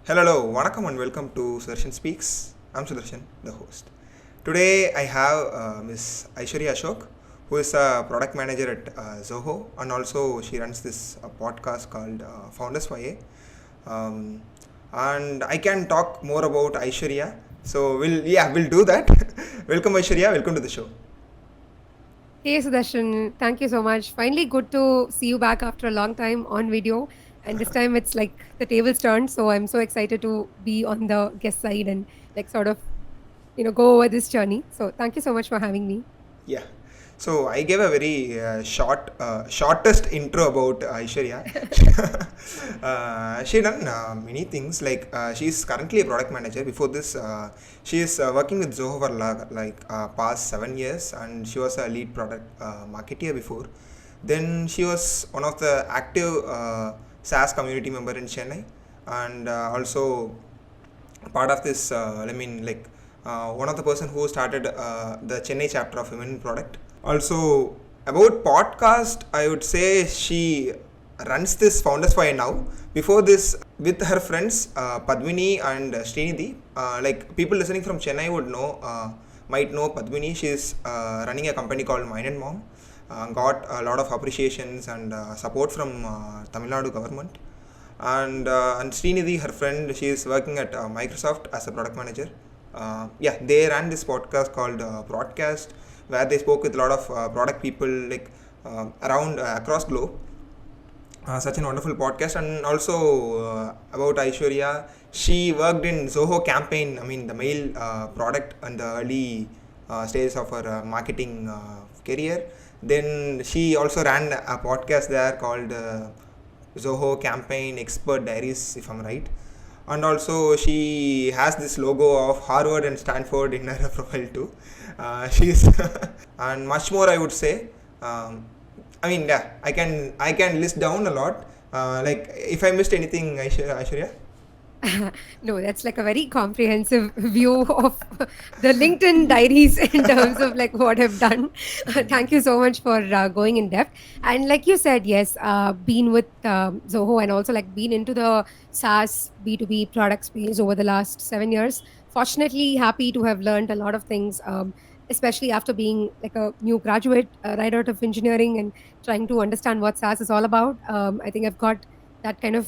Hello, vanakkam and welcome to Sudarshan Speaks. I'm Sudarshan, the host. Today I have Miss Aishwary Ashok, who is a product manager at Zoho, and also she runs this podcast called Foyer. Um, and I can talk more about Aishwarya. So we'll do that. Welcome Aishwarya, welcome to the show. Hey Sudarshan, thank you so much. Finally, good to see you back after a long time on video. And this time it's like the tables turned. So I'm so excited to be on the guest side and like sort of, go over this journey. So thank you so much for having me. Yeah. So I gave a very shortest intro about Aishwarya. She done many things. Like she's currently a product manager. Before this, she is working with Zoho for past 7 years, and she was a lead product marketer before. Then she was one of the active SaaS community member in Chennai, and also part of this. One of the person who started the Chennai chapter of Women in Product. Also, about podcast, I would say she runs this Founders Foyer now. Before this, with her friends Padmini and Srinidhi, like people listening from Chennai would know, might know Padmini. She's running a company called Mind and Mom. Got a lot of appreciations and support from Tamil Nadu government. And Srinidhi, her friend, she is working at Microsoft as a product manager. They ran this podcast called Broadcast, where they spoke with a lot of product people like around across globe. Such a wonderful podcast. And also about Aishwarya, she worked in Zoho campaign. I mean the mail product and the early stages of her marketing career. Then she also ran a podcast there called Zoho Campaign Expert Diaries, if I'm right. And also she has this logo of Harvard and Stanford in her profile too. She's and much more I would say. I can list down a lot. Like if I missed anything, Aishwarya. No, that's like a very comprehensive view of the LinkedIn diaries in terms of like what I've done. Thank you so much for going in depth. And like you said, yes, been with Zoho and also like been into the SaaS B2B product space over the last 7 years. Fortunately, happy to have learned a lot of things. Especially after being like a new graduate right out of engineering and trying to understand what SaaS is all about. I think I've got that kind of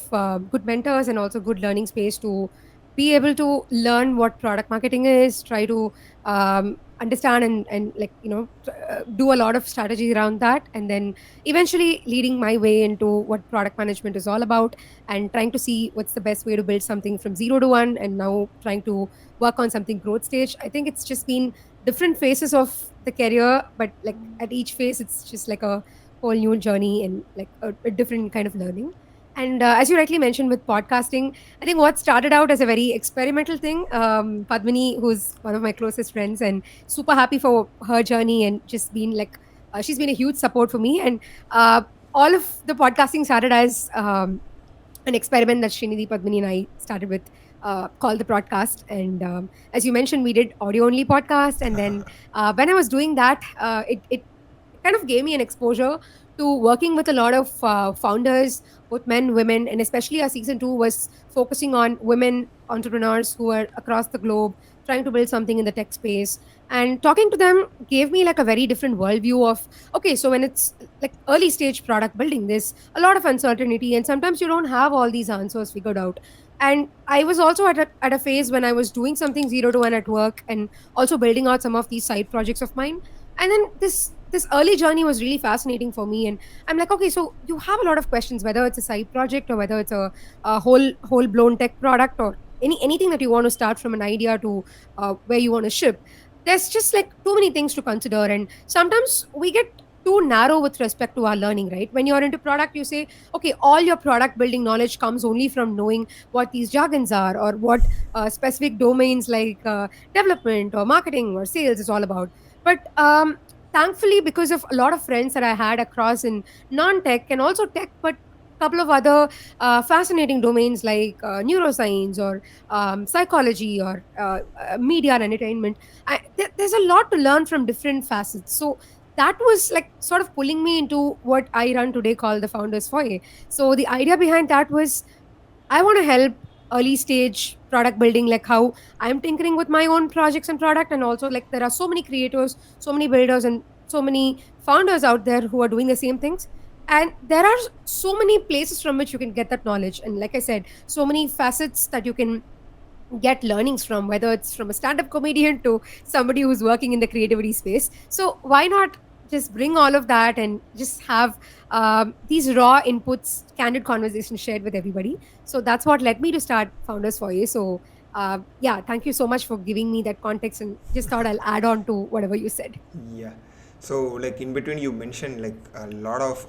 good mentors and also good learning space to be able to learn what product marketing is, try to understand and like do a lot of strategy around that, and then eventually leading my way into what product management is all about and trying to see what's the best way to build something from 0 to 1 and now trying to work on something growth stage. I think it's just been different phases of the career, but like at each phase it's just like a whole new journey and like a different kind of learning. And as you rightly mentioned with podcasting, I think what started out as a very experimental thing, Padmini, who's one of my closest friends, and super happy for her journey and just been like, she's been a huge support for me. And all of the podcasting started as an experiment that Srinidhi, Padmini, and I started with. Called the broadcast, and as you mentioned, we did audio only podcast. And then when I was doing that, it kind of gave me an exposure to working with a lot of founders, both men, women, and especially our season 2 was focusing on women entrepreneurs who are across the globe trying to build something in the tech space. And talking to them gave me like a very different worldview of, okay, so when it's like early stage product building, there's a lot of uncertainty, and sometimes you don't have all these answers figured out. And I was also at a phase when I was doing something 0 to 1 at work and also building out some of these side projects of mine. And then this early journey was really fascinating for me, and I'm like, okay, so you have a lot of questions, whether it's a side project or whether it's a whole blown tech product or anything that you want to start from an idea to where you want to ship. There's just like too many things to consider, and sometimes we get too narrow with respect to our learning, right? When you're into product, you say, okay, all your product building knowledge comes only from knowing what these jargons are or what specific domains like development or marketing or sales is all about. But thankfully, because of a lot of friends that I had across in non-tech and also tech, but couple of other fascinating domains like neuroscience or psychology or media and entertainment, there's a lot to learn from different facets. So that was like sort of pulling me into what I run today called the Founders Foyer. So the idea behind that was I want to help early stage product building, like how I'm tinkering with my own projects and product. And also, like, there are so many creators, so many builders, and so many founders out there who are doing the same things. And there are so many places from which you can get that knowledge. And like I said, so many facets that you can get learnings from, whether it's from a stand-up comedian to somebody who's working in the creativity space. So why not just bring all of that and just have these raw inputs, candid conversations shared with everybody? So that's what led me to start Founders Foyer. So yeah, thank you so much for giving me that context, and just thought I'll add on to whatever you said. Yeah. So, like in between, you mentioned like a lot of,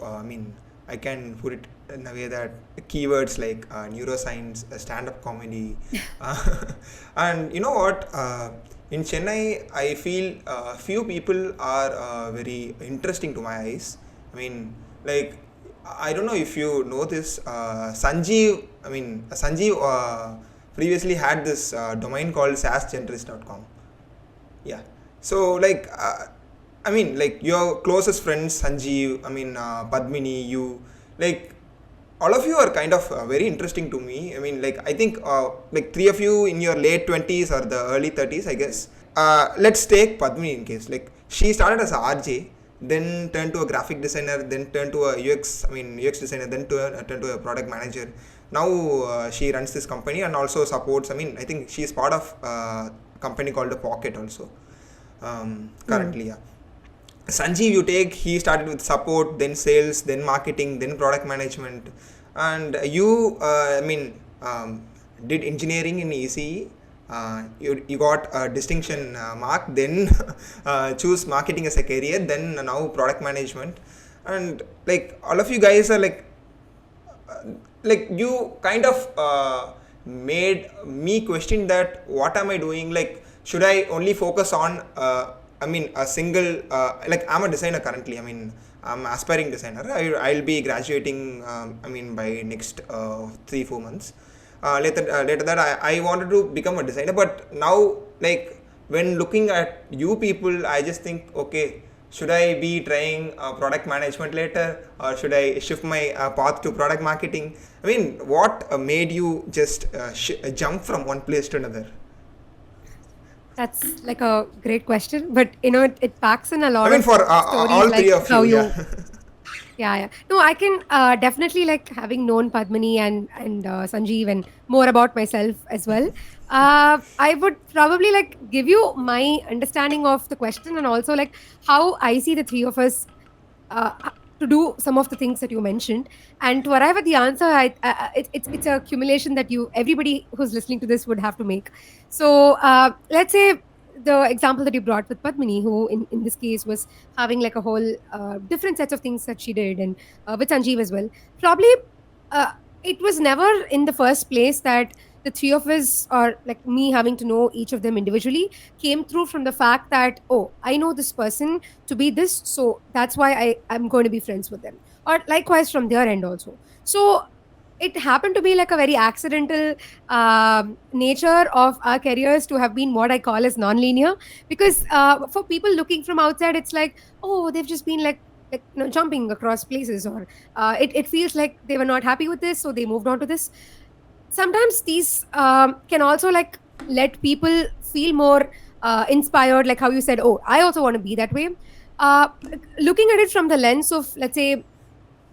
I can put it in a way that keywords like neuroscience, stand-up comedy, and you know what? In Chennai, I feel few people are very interesting to my eyes. I mean, like I don't know if you know this. Sanjeev. Sanjeev previously had this domain called sasgenerist.com. Yeah. So like like your closest friends, Sanjeev, Padmini, you, like all of you are kind of very interesting to me. I mean, like I think like three of you in your late 20s or the early 30s, I guess. Let's take Padmini in case. Like she started as a RJ, then turned to a graphic designer, then turned to a UX designer, then turned to a product manager. Now she runs this company and also supports. I think she's part of a company called the Pocket also. Currently, yeah. Sanjeev, you take, he started with support, then sales, then marketing, then product management, and you, did engineering in ECE. You got a distinction mark, then choose marketing as a career, then now product management, and like all of you guys are like you kind of made me question that what am I doing? Like, should I only focus on a single like I'm a designer currently. I'm aspiring designer. I'll be graduating by next 3-4 months. Later that I wanted to become a designer, but now like when looking at you people, I just think, okay, should I be trying product management later, or should I shift my path to product marketing? What made you just jump from one place to another? That's like a great question, but it packs in a lot of for stories, all like three of how you, you. yeah. Yeah. No, I can definitely, like, having known Padmini and Sanjeev, and more about myself as well. I would probably like give you my understanding of the question, and also like how I see the three of us uh, to do some of the things that you mentioned. And to arrive at the answer, it's a accumulation that everybody who's listening to this would have to make. So let's say the example that you brought with Padmini, who in this case was having like a whole different sets of things that she did, and with Sanjeev as well. Probably uh, it was never in the first place that the three of us, or like me having to know each of them individually, came through from the fact that, oh, I know this person to be this, so that's why I'm going to be friends with them, or likewise from their end also. So it happened to be like a very accidental nature of our careers to have been what I call as non-linear, because for people looking from outside, it's like, oh, they've just been like jumping across places, or it feels like they were not happy with this, so they moved on to this. Sometimes these can also like let people feel more inspired, like how you said, oh, I also want to be that way. uh, Looking at it from the lens of, let's say,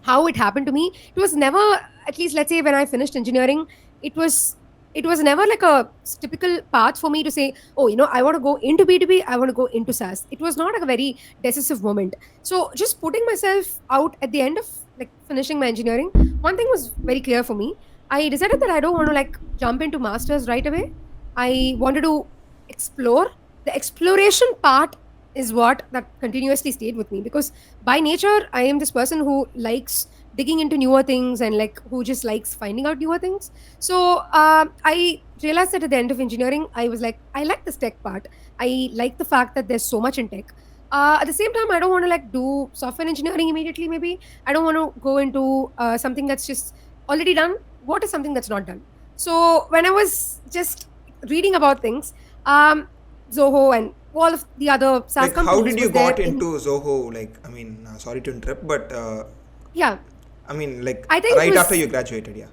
how it happened to me, it was never, at least let's say when I finished engineering, it was it was never like a typical path for me to say, oh, I want to go into B2B, I want to go into SaaS. It was not like a very decisive moment. So just putting myself out at the end of like finishing my engineering, one thing was very clear for me. I decided that I don't want to like jump into masters right away. I wanted to explore. The exploration part is what that continuously stayed with me, because by nature I am this person who likes digging into newer things, and like who just likes finding out newer things. So I realized that at the end of engineering, I was like, I like this tech part. I like the fact that there's so much in tech. At the same time, I don't want to like do software engineering immediately. Maybe I don't want to go into something that's just already done. What is something that's not done? So when I was just reading about things, Zoho and all of the other SaaS Like, how companies did you was there got in. into Zoho? Like, sorry to interrupt, but Yeah, like I think it right after was. you graduated, yeah.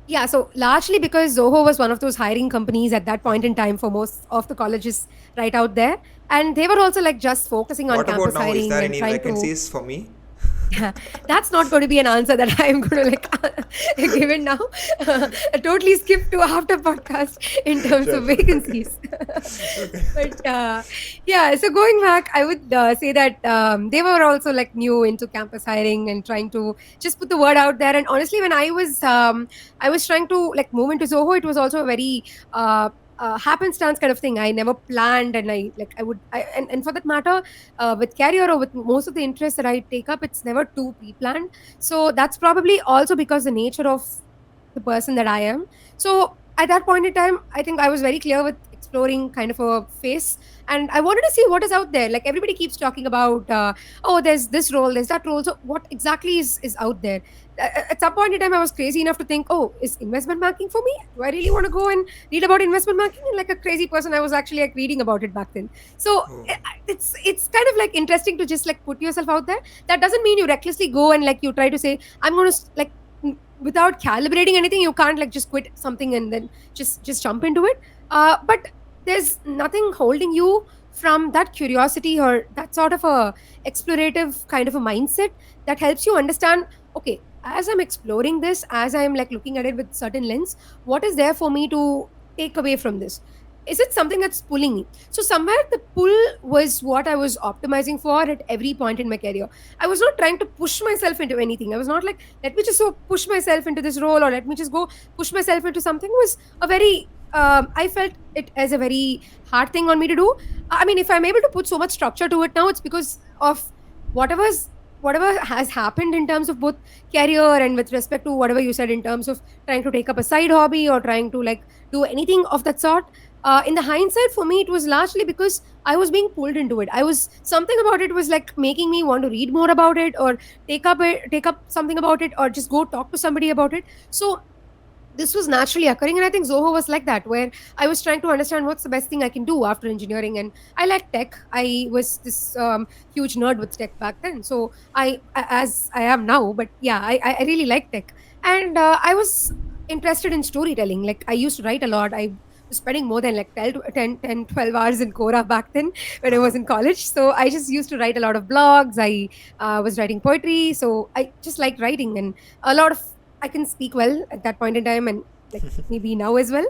Yeah, so largely because Zoho was one of those hiring companies at that point in time for most of the colleges right out there. And they were also like just focusing on What about campus now? Is hiring there and any trying to. vacancies for me? Yeah, that's not going to be an answer that I'm going to like give it now. Totally skip to after podcast in terms Sure. of vacancies. Okay. But yeah, so going back, I would say that they were also like new into campus hiring and trying to just put the word out there. And honestly, when I was trying to like move into Zoho, it was also a very happenstance kind of thing. I never planned, and and for that matter, with career or with most of the interests that I take up, it's never too pre-planned. So that's probably also because the nature of the person that I am. So at that point in time, I think I was very clear with exploring kind of a phase, and I wanted to see what is out there. Like everybody keeps talking about, oh, there's this role, there's that role. So what exactly is out there? At some point in time, I was crazy enough to think, oh, is investment banking for me? Do I really want to go and read about investment banking? And like a crazy person, I was actually like reading about it back then. So Oh. it's kind of like interesting to just like put yourself out there. That doesn't mean you recklessly go and like you try to say, I'm going to like without calibrating anything. You can't like just quit something and then just jump into it. But there's nothing holding you from that curiosity or that sort of a explorative kind of a mindset that helps you understand, okay, as I'm exploring this, as I'm like looking at it with certain lens, what is there for me to take away from this? Is it something that's pulling me? So somewhere the pull was what I was optimizing for at every point in my career. I was not trying to push myself into anything. I was not like, let me just so push myself into this role, or let me just go push myself into something. It was a very I felt it as a very hard thing on me to do. I mean, if I'm able to put so much structure to it now, it's because of whatever's whatever has happened in terms of both career and with respect to whatever you said in terms of trying to take up a side hobby or trying to like do anything of that sort. In the hindsight, for me, it was largely because I was being pulled into it. I was something about it was like making me want to read more about it, or take up something about it, or just go talk to somebody about it. So this was naturally occurring, and I think Zoho was like that, where I was trying to understand what's the best thing I can do after engineering. And I like tech. I was this huge nerd with tech back then, so as I am now. But yeah, I really like tech. And I was interested in storytelling. Like I used to write a lot. I was spending more than like 10 12 hours in Quora back then when I was in college. So I just used to write a lot of blogs. I was writing poetry, so I just liked writing. And a lot of I can speak well at that point in time, and like maybe now as well.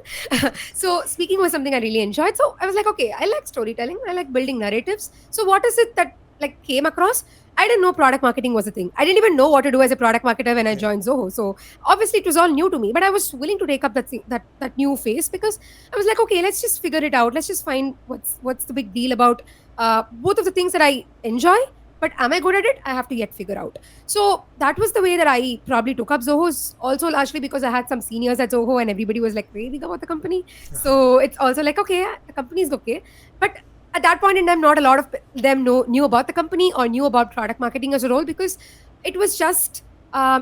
So speaking was something I really enjoyed. So I was like, okay, I like storytelling. I like building narratives. So what is it that like came across? I didn't know product marketing was a thing. I didn't even know what to do as a product marketer when I Okay. joined Zoho. So obviously it was all new to me, but I was willing to take up that new phase because I was like, okay, let's just figure it out. Let's just find what's the big deal about both of the things that I enjoy. But am I good at it? I have to yet figure out. So that was the way that I probably took up Zoho's, also largely because I had some seniors at Zoho and everybody was like raving about the company. So it's also like, okay, yeah, the company is okay. But at that point in time, not a lot of them knew about the company or knew about product marketing as a role, because it was just,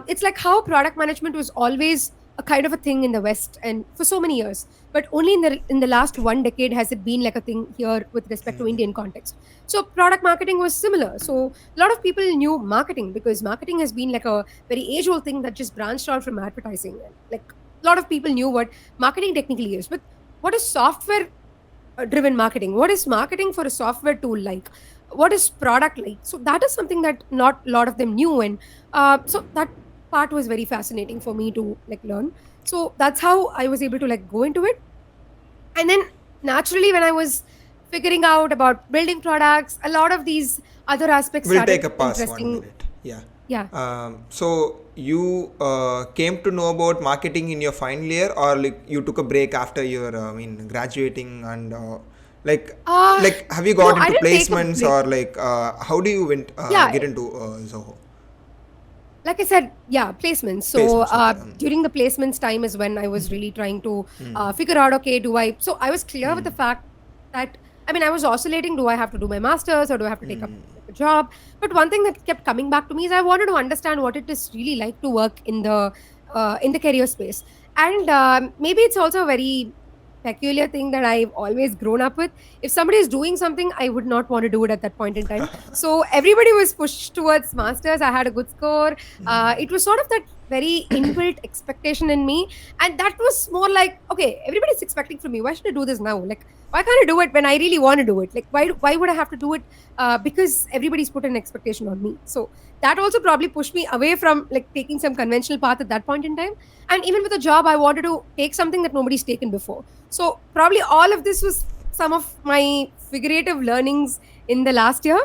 it's like how product management was always a kind of a thing in the West and for so many years. But only in the last one decade has it been like a thing here with respect to Indian context. So product marketing was similar. So a lot of people knew marketing because marketing has been like a very age old thing that just branched out from advertising. And like a lot of people knew what marketing technically is. But what is software driven marketing? What is marketing for a software tool like? What is product like? So that is something that not a lot of them knew. And so that part was very fascinating for me to like learn. So that's how I was able to like go into it. And then naturally, when I was figuring out about building products, a lot of these other aspects We'll take started a pause 1 interesting. minute. Yeah. Yeah. So you came to know about marketing in your final year, or like you took a break after your, I mean, graduating, and like, Uh, have you no, got I into didn't take a placements, break. or like how do you went Yeah, get into Zoho like I said, yeah, placements. So placements? Okay. during the placements time is when I was really trying to figure out, okay, do I? So I was clear with the fact that I mean I was oscillating. Do I have to do my masters or do I have to take up like, a job? But one thing that kept coming back to me is I wanted to understand what it is really like to work in the career space. And maybe it's also a very peculiar thing that I've always grown up with. If somebody is doing something, I would not want to do it at that point in time. So everybody was pushed towards masters. I had a good score. It was sort of that very inbuilt expectation in me, and that was more like, okay, everybody's expecting from me. Why should I do this now? Like, why can't I do it when I really want to do it? Like, why would I have to do it because everybody's put an expectation on me? So that also probably pushed me away from like taking some conventional path at that point in time. And even with a job, I wanted to take something that nobody's taken before. So probably all of this was some of my figurative learnings in the last year.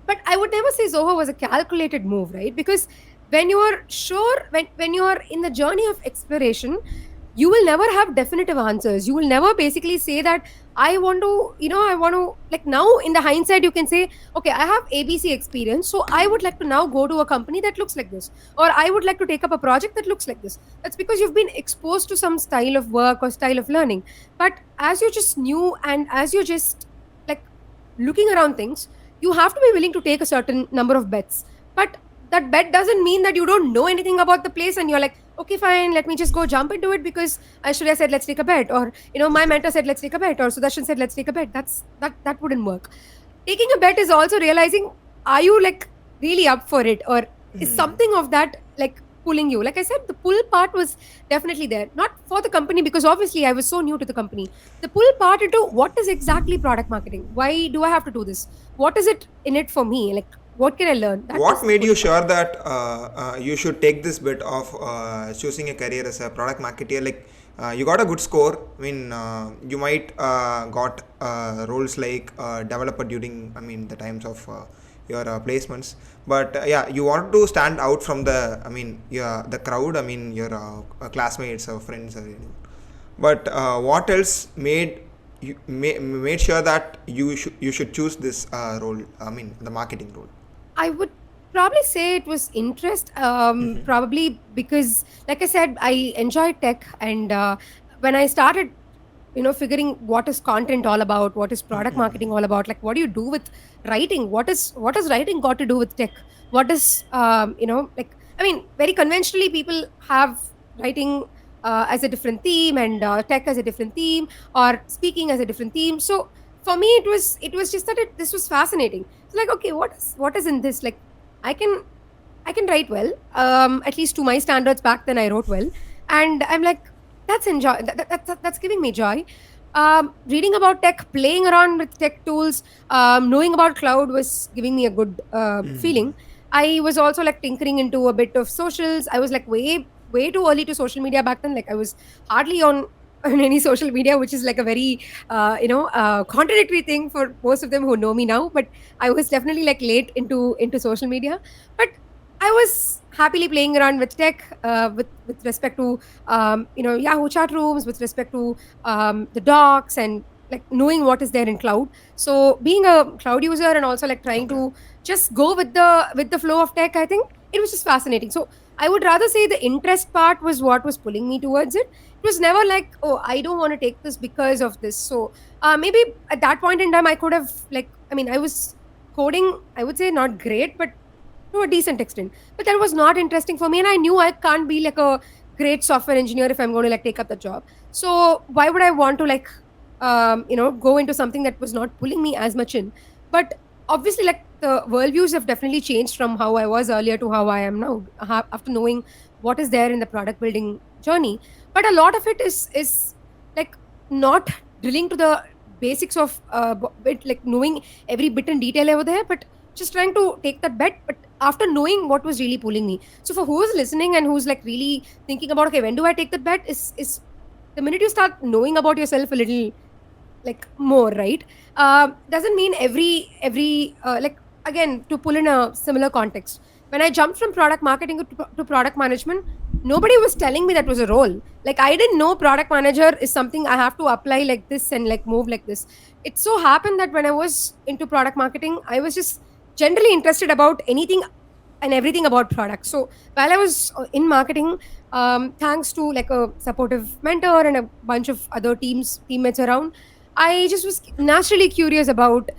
But I would never say Zoho was a calculated move, right? Because when you're sure, when you're in the journey of exploration, you will never have definitive answers. You will never basically say that I want to, I want to, like, now in the hindsight, you can say, okay, I have ABC experience. So I would like to now go to a company that looks like this, or I would like to take up a project that looks like this. That's because you've been exposed to some style of work or style of learning. But as you're just new and as you're just like looking around things, you have to be willing to take a certain number of bets. But that bet doesn't mean that you don't know anything about the place and you're like, okay, fine, let me just go jump into it because Aishwarya said let's take a bet, or my mentor said let's take a bet, or Sudarshan said let's take a bet. That wouldn't work. Taking a bet is also realizing, are you like really up for it, or is something of that like pulling you? Like I said, the pull part was definitely there, not for the company, because obviously I was so new to the company. The pull part into what is exactly product marketing, why do I have to do this, what is it in it for me, like what can I learn? That What was the made pull you part. sure that you should take this bit of choosing a career as a product marketer? Like, you got a good score. I mean, you might got roles like developer during, I mean, the times of your placements. But yeah, you want to stand out from the, I mean, the crowd. I mean, your classmates or friends or anyone. But what else made made sure that you should choose this role? I mean, the marketing role. I would probably say it was interest, probably because, like I said, I enjoy tech, and when I started, figuring what is content all about, what is product marketing all about, like what do you do with writing, what is writing got to do with tech, what is like, I mean, very conventionally, people have writing as a different theme, and tech as a different theme, or speaking as a different theme. So for me, it was just that this was fascinating. It's like, okay, what is in this? Like, I can I can write well. At least to my standards back then, I wrote well, and I'm like, that's giving me joy. Reading about tech, playing around with tech tools, knowing about cloud was giving me a good feeling. I was also like tinkering into a bit of socials. I was like way too early to social media back then. Like I was hardly on any social media, which is like a very contradictory thing for most of them who know me now. But I was definitely like late into social media. But I was happily playing around with tech, with respect to Yahoo chat rooms, with respect to the docs, and like knowing what is there in cloud. So being a cloud user and also like trying Okay. to just go with the flow of tech, I think it was just fascinating. So I would rather say the interest part was what was pulling me towards it. It was never like, oh, I don't want to take this because of this. So maybe at that point in time, I could have like, I mean, I was coding, I would say not great, but to a decent extent. But that was not interesting for me, and I knew I can't be like a great software engineer if I'm going to like take up the job. So why would I want to like go into something that was not pulling me as much in? But obviously, like the worldviews have definitely changed from how I was earlier to how I am now, after knowing what is there in the product building journey. But a lot of it is like not drilling to the basics of bit, like knowing every bit and detail over there, but just trying to take that bet, but after knowing what was really pulling me. So for who's listening and who's like really thinking about, okay, when do I take that bet, is the minute you start knowing about yourself a little like more, right? Doesn't mean every like, again, to pull in a similar context, when I jumped from product marketing to product management, nobody was telling me that was a role. Like I didn't know product manager is something I have to apply like this and like move like this. It so happened that when I was into product marketing, I was just generally interested about anything and everything about products. So while I was in marketing, thanks to like a supportive mentor and a bunch of other teammates around, I just was naturally curious about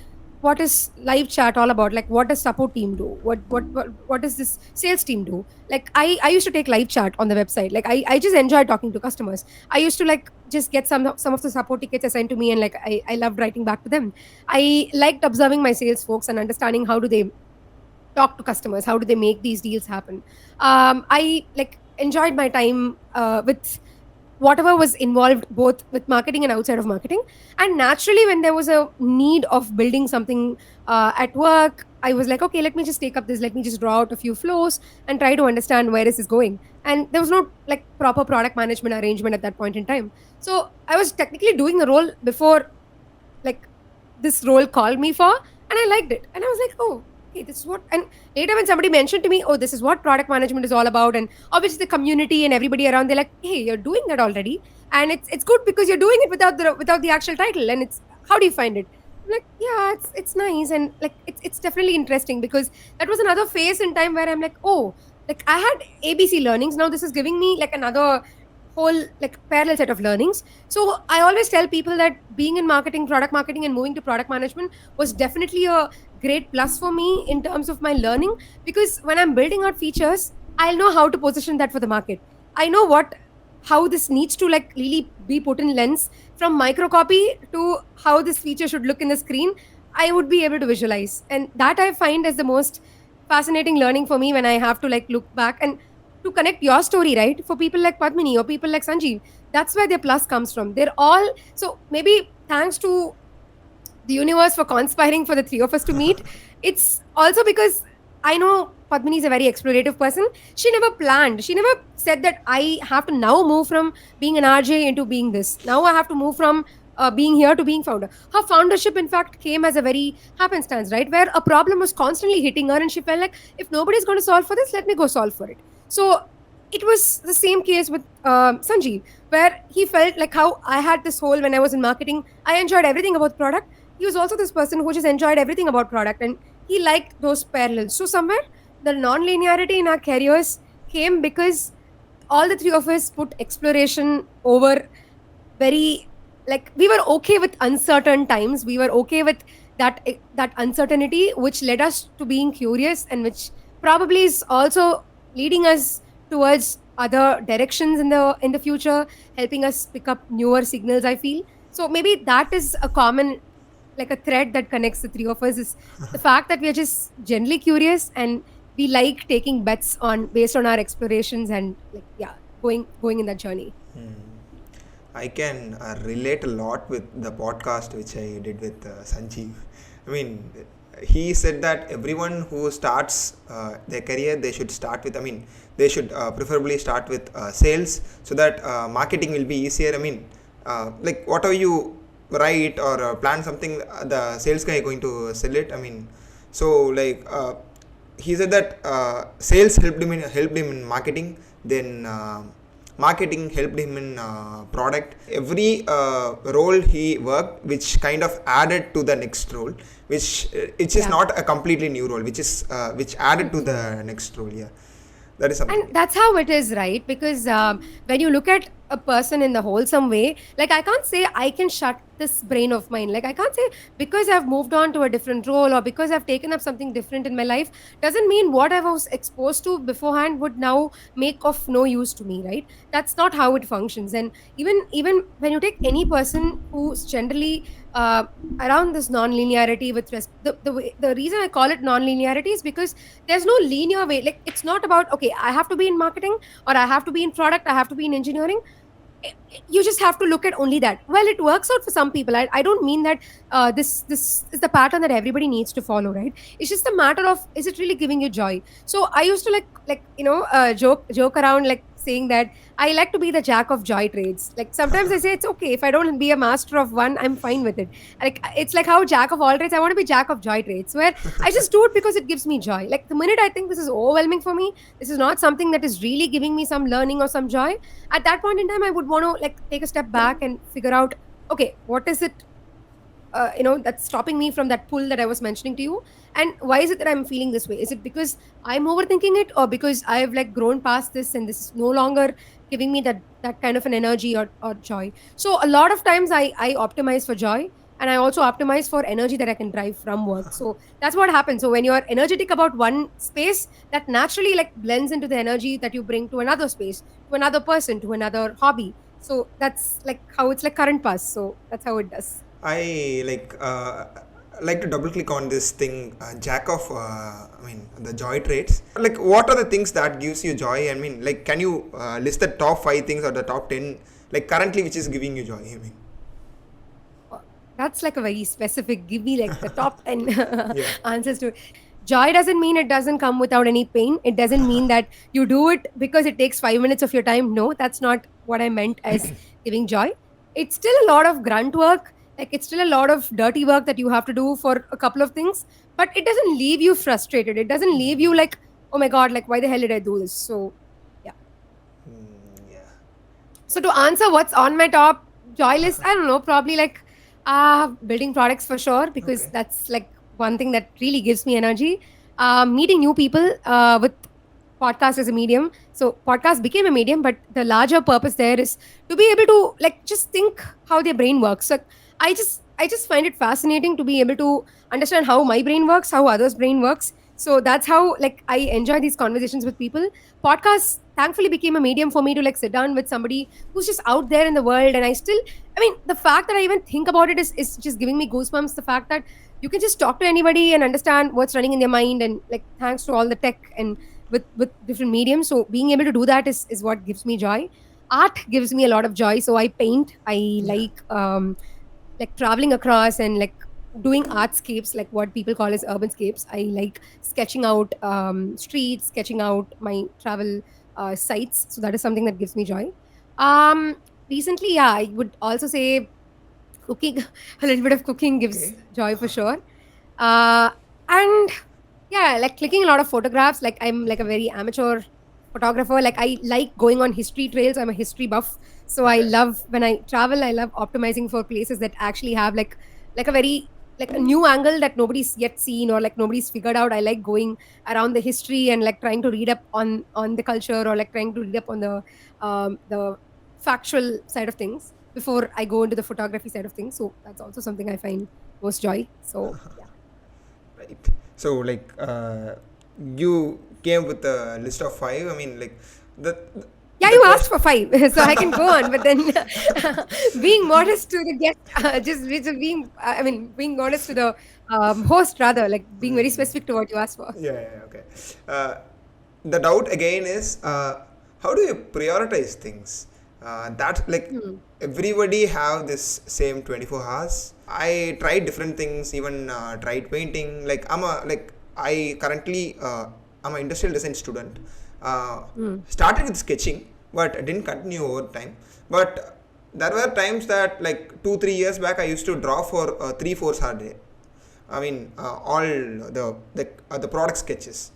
what is live chat all about. Like, what does support team do? What does this sales team do? Like, I used to take live chat on the website. Like, I just enjoyed talking to customers. I used to like just get some of the support tickets assigned to me, and like I loved writing back to them. I liked observing my sales folks and understanding how do they talk to customers, how do they make these deals happen. I like enjoyed my time with whatever was involved both with marketing and outside of marketing. And naturally, when there was a need of building something at work, I was like, okay, let me just take up this, let me just draw out a few flows and try to understand where this is going. And there was no like proper product management arrangement at that point in time. So I was technically doing a role before like this role called me for, and I liked it. And I was like, oh, okay, this is what. And later, when somebody mentioned to me, oh, this is what product management is all about, and obviously the community and everybody around, they're like, hey, you're doing that already, and it's good because you're doing it without the actual title. And it's how do you find it? I'm like, yeah, it's nice, and like it's definitely interesting because that was another phase in time where I'm like, oh, like I had ABC learnings. Now this is giving me like another whole like parallel set of learnings. So I always tell people that being in marketing, product marketing, and moving to product management was definitely a great plus for me in terms of my learning, because when I'm building out features, I'll know how to position that for the market. I know what how this needs to like really be put in lens, from micro copy to how this feature should look in the screen. I would be able to visualize, and that I find as the most fascinating learning for me when I have to like look back and to connect your story, right? For people like Padmini or people like Sanjeev, that's where their plus comes from. They're all so maybe thanks to the universe for conspiring for the three of us to meet. It's also because I know Padmini is a very explorative person. She never planned. She never said that I have to now move from being an RJ into being this. Now I have to move from being here to being founder. Her foundership, in fact, came as a very happenstance, right? Where a problem was constantly hitting her, and she felt like, if nobody's going to solve for this, let me go solve for it. So it was the same case with Sanjeev, where he felt like how I had this whole when I was in marketing, I enjoyed everything about product. He was also this person who just enjoyed everything about product, and he liked those parallels. So somewhere the non-linearity in our careers came because all the three of us put exploration over very like we were okay with uncertain times. We were okay with that uncertainty, which led us to being curious, and which probably is also leading us towards other directions in the future, helping us pick up newer signals, I feel. So maybe that is a common like a thread that connects the three of us, is the fact that we are just generally curious, and we like taking bets on based on our explorations, and like yeah, going in that journey. I can relate a lot with the podcast which I did with Sanjeev. I mean, he said that everyone who starts their career, they should start with, I mean, they should preferably start with sales, so that marketing will be easier. I mean, like whatever you write or plan something, the sales guy is going to sell it. I mean, so like he said that sales helped him in marketing, then marketing helped him in product. Every role he worked, which kind of added to the next role, which is Yeah. not a completely new role, which added to the next role. Yeah, that is something. And that's how it is, right? Because when you look at a person in the wholesome way, like I can't say I can shut this brain of mine. Like I can't say because I've moved on to a different role or because I've taken up something different in my life doesn't mean what I was exposed to beforehand would now make of no use to me, right? That's not how it functions. And even when you take any person who's generally around this non-linearity with the reason I call it non-linearity is because there's no linear way. Like it's not about okay, I have to be in marketing or I have to be in product, I have to be in engineering. You just have to look at only that. Well, it works out for some people. I don't mean that this is the pattern that everybody needs to follow, right? It's just a matter of, is it really giving you joy? So I used to like joke around, like saying that I like to be the jack of joy trades. Like sometimes I say it's okay if I don't be a master of one, I'm fine with it. Like it's like how jack of all trades, I want to be jack of joy trades, where I just do it because it gives me joy. Like the minute I think this is overwhelming for me, this is not something that is really giving me some learning or some joy, at that point in time I would want to like take a step back and figure out, okay, what is it that's stopping me from that pull that I was mentioning to you, and why is it that I'm feeling this way? Is it because I'm overthinking it, or because I've like grown past this and this is no longer giving me that kind of an energy or joy? So a lot of times I optimize for joy, and I also optimize for energy that I can drive from work. So that's what happens. So when you're energetic about one space, that naturally like blends into the energy that you bring to another space, to another person, to another hobby. So that's like how it's like current pass. So that's how it does. I like like to double click on this thing, jack of, the joy traits. Like, what are the things that gives you joy? I mean, like, can you list the top 5 things or the top 10, like, currently, which is giving you joy? I mean, That's like a very specific, give me like the top 10 yeah. answers to it. Joy doesn't mean it doesn't come without any pain. It doesn't mean that you do it because it takes 5 minutes of your time. No, that's not what I meant as giving joy. It's still a lot of grunt work. Like it's still a lot of dirty work that you have to do for a couple of things, but it doesn't leave you frustrated. It doesn't leave you like, oh my God, like why the hell did I do this? So, yeah. Yeah. So to answer what's on my top joy list, I don't know, probably like building products for sure, because Okay. that's like one thing that really gives me energy. Meeting new people with podcast as a medium. So podcast became a medium, but the larger purpose there is to be able to like just think how their brain works. So I just find it fascinating to be able to understand how my brain works, how others' brain works. So that's how like I enjoy these conversations with people. Podcasts thankfully became a medium for me to like sit down with somebody who's just out there in the world. And I mean, the fact that I even think about it is just giving me goosebumps. The fact that you can just talk to anybody and understand what's running in their mind, and like thanks to all the tech and with different mediums. So being able to do that is what gives me joy. Art gives me a lot of joy. So I paint. I Yeah. like traveling across and like doing artscapes, like what people call as urbanscapes. I like sketching out streets, sketching out my travel sites. So that is something that gives me joy. Um, Recently, yeah, I would also say cooking. A little bit of cooking gives Okay. joy for sure. Uh, and yeah, like clicking a lot of photographs. Like I'm like a very amateur photographer. Like I like going on history trails. I'm a history buff. So I Okay. love when I travel, I love optimizing for places that actually have like a very like a new angle that nobody's yet seen or like nobody's figured out. I like going around the history and like trying to read up on the culture, or like trying to read up on the factual side of things before I go into the photography side of things. So that's also something I find most joy. So yeah. Right. So, like, you came with a list of 5. I mean, like, the Yeah, the you asked question. for 5, so I can go on. But then, being modest to the guest, just being, I mean, being modest to the host, rather, like being very specific to what you asked for. Yeah, yeah, okay. Uh, the doubt again is, how do you prioritize things? That like Hmm. everybody have this same 24 hours. I tried different things, even tried painting. Like I currently I'm an industrial design student. Hmm. Started with sketching, but didn't continue over time. But there were times that like 2 3 years back I used to draw for 3 4 hours a day. I mean, all the product sketches,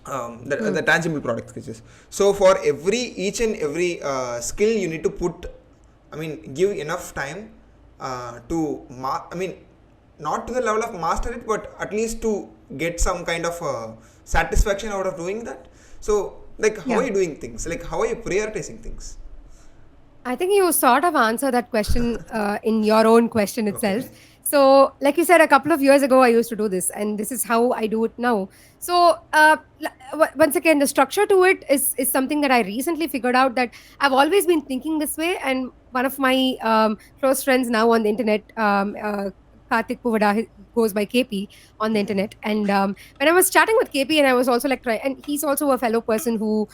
Hmm. the tangible product sketches. So for each and every skill, you need to put, I mean, give enough time I mean, not to the level of master it, but at least to get some kind of satisfaction out of doing that. So, like, how are Yeah. you doing things? Like, how are you prioritizing things? I think you sort of answer that question in your own question itself. Okay. So, like you said, a couple of years ago, I used to do this, and this is how I do it now. So, once again, the structure to it is something that I recently figured out that I've always been thinking this way. And one of my close friends now on the internet, Karthik Puvada, he goes by KP on the internet. And when I was chatting with KP, and I was also like, and he's also a fellow person who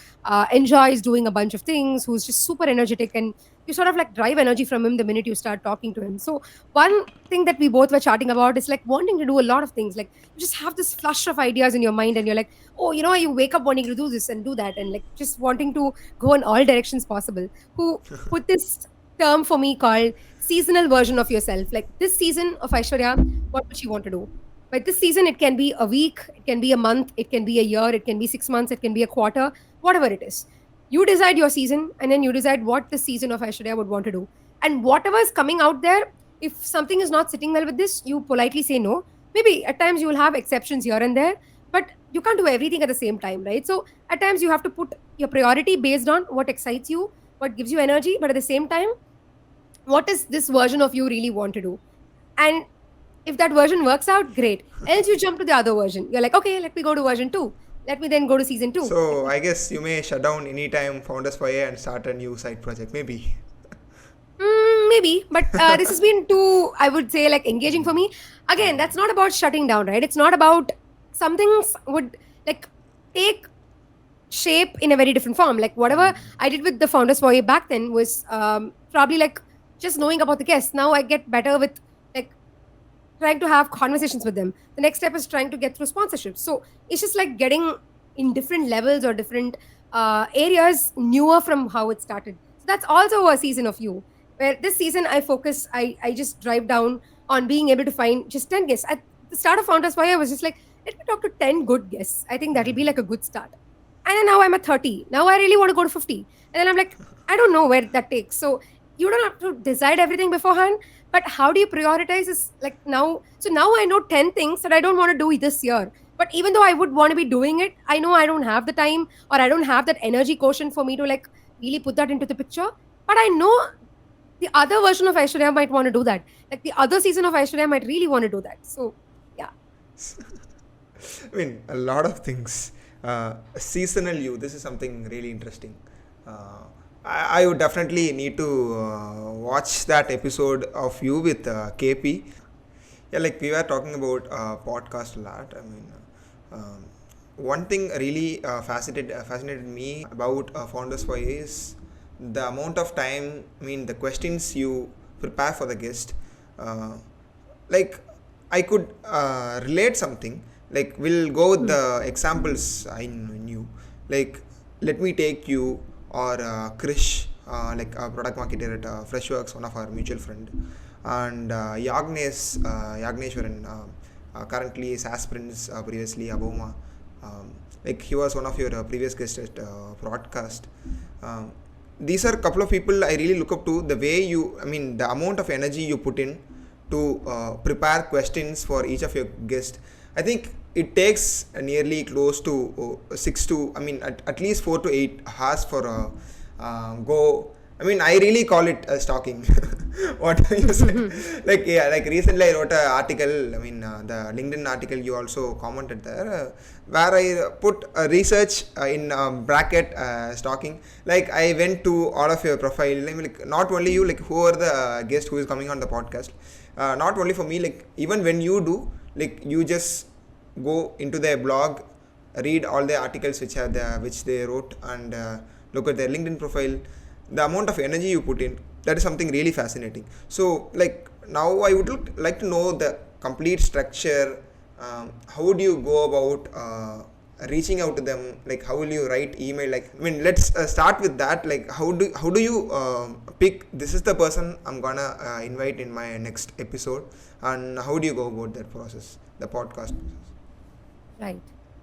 enjoys doing a bunch of things, who's just super energetic, and you sort of like drive energy from him the minute you start talking to him. So one thing that we both were chatting about is like wanting to do a lot of things. Like you just have this flush of ideas in your mind, and you're like, oh, you wake up wanting to do this and do that, and like just wanting to go in all directions possible. Who put this term for me called seasonal version of yourself? Like this season of Aishwarya, what would she want to do? But this season, it can be a week, it can be a month, it can be a year, it can be 6 months, it can be a quarter, whatever it is. You decide your season, and then you decide what the season of Aishwarya would want to do. And whatever is coming out there, if something is not sitting well with this, you politely say no. Maybe at times you will have exceptions here and there, but you can't do everything at the same time, right? So at times you have to put your priority based on what excites you, what gives you energy, but at the same time, what is this version of you really want to do? And if that version works out, great. Else you jump to the other version. You're like, okay, let me go to version 2. Let me then go to season 2. So, I guess you may shut down anytime Founders Foyer and start a new side project, maybe. Maybe, but this has been too, I would say, like engaging for me. Again, that's not about shutting down, right? It's not about some things would like take shape in a very different form. Like whatever I did with the founders foyer back then was probably like just knowing about the guests. Now I get better with like trying to have conversations with them. The next step is trying to get through sponsorships. So it's just like getting in different levels or different areas newer from how it started. So that's also a season of you. Where this season I focus, I just drive down on being able to find just 10 guests. At the start of Founders Fire, I was just like, let me talk to 10 good guests. I think that'll be like a good start. And then now I'm at 30. Now I really want to go to 50. And then I'm like, I don't know where that takes. So you don't have to decide everything beforehand, but how do you prioritize is like now. So now I know 10 things that I don't want to do this year. But even though I would want to be doing it, I know I don't have the time or I don't have that energy quotient for me to like really put that into the picture. But I know the other version of Aishwarya might want to do that. Like the other season of Aishwarya might really want to do that. So yeah. I mean, a lot of things. Seasonal you, this is something really interesting. I would definitely need to watch that episode of you with KP. Yeah, like we were talking about podcast a lot. I mean, one thing really fascinated me about Founders for is the amount of time. I mean, the questions you prepare for the guest. Like, I could relate something. Like, we'll go with the examples I knew. Like, let me take you or Krish, like a product marketer at Freshworks, one of our mutual friend, and Yagneshwaran, currently SaaS Prince, previously Aboma. Like he was one of your previous guests at broadcast. These are a couple of people I really look up to. The way you, I mean, the amount of energy you put in to prepare questions for each of your guests. I think it takes nearly close to 6 to, I mean, at least 4 to 8 hours for go. I mean, I really call it stalking. What you say? Like, yeah, like recently I wrote an article. I mean, the LinkedIn article you also commented there, where I put a research in bracket stalking. Like, I went to all of your profile. Like, not only you, like who are the guest who is coming on the podcast. Not only for me, like even when you do, like you just go into their blog, read all the articles which they wrote, and look at their LinkedIn profile. The amount of energy you put in, that is something really fascinating. So like now I would like to know the complete structure. How would you go about reaching out to them? Like how will you write email? Like, I mean, let's start with that. Like how do you pick this is the person I'm gonna invite in my next episode, and how do you go about that process, the podcast process? Right.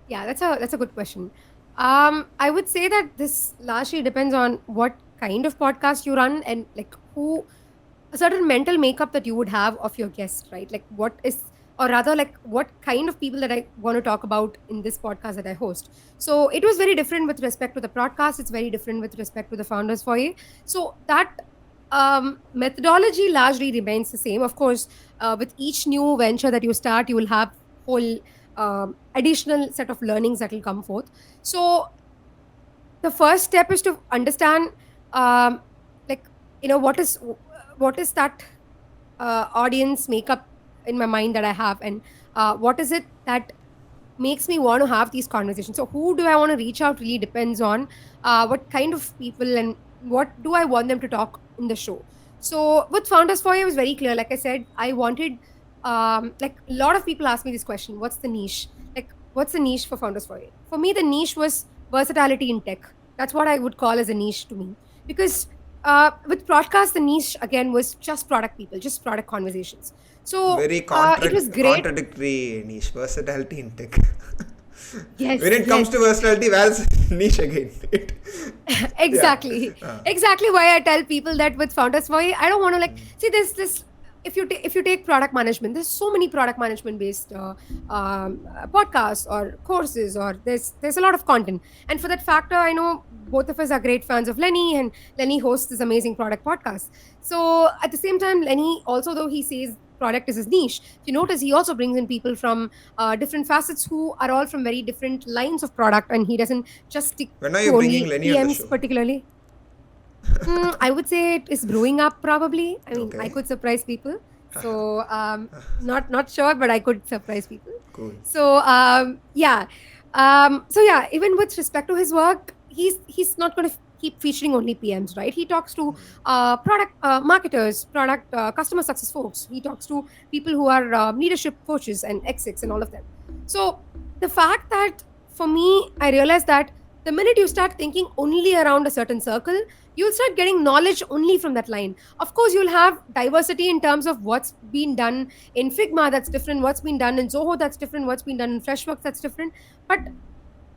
Yeah, that's a good question. I would say that this largely depends on what kind of podcast you run and like who a certain mental makeup that you would have of your guest, right? Like what is or rather like what kind of people that I want to talk about in this podcast that I host. So it was very different with respect to the podcast. It's very different with respect to the founders foyer. So that methodology largely remains the same. Of course, with each new venture that you start, you will have whole additional set of learnings that will come forth. So the first step is to understand, like what is that audience makeup in my mind that I have, and what is it that makes me want to have these conversations. So who do I want to reach out really depends on what kind of people and what do I want them to talk in the show. So with Founders Foyer, it was very clear. Like I said, I wanted like a lot of people ask me this question: what's the niche? Like, what's the niche for Founders Foyer? For me, the niche was versatility in tech. That's what I would call as a niche to me, because with broadcast, the niche again was just product people, just product conversations. So Very it was great. contradictory niche, versatility in tech. Yes, When it comes yes. to versatility, where's niche again? Yeah. Exactly. Exactly why I tell people that with founders why I don't want to like see this if you take product management, there's so many product management based podcasts or courses, or there's a lot of content. And for that factor, I know both of us are great fans of Lenny, and Lenny hosts this amazing product podcast. So at the same time, Lenny also, though he says product is his niche, if you notice, he also brings in people from different facets who are all from very different lines of product, and he doesn't just stick When are to you bringing only Lenny on the PMs show? particularly. I would say it is brewing up probably. I mean, I Okay. could surprise people. So not sure, but I could surprise people. Cool. So yeah. So yeah, even with respect to his work, he's not going to keep featuring only PMs, right? He talks to product marketers, product customer success folks. He talks to people who are leadership coaches and execs and all of them. So the fact that for me, I realized that the minute you start thinking only around a certain circle, you'll start getting knowledge only from that line. Of course, you'll have diversity in terms of what's been done in Figma, that's different, what's been done in Zoho, that's different, what's been done in Freshworks, that's different. But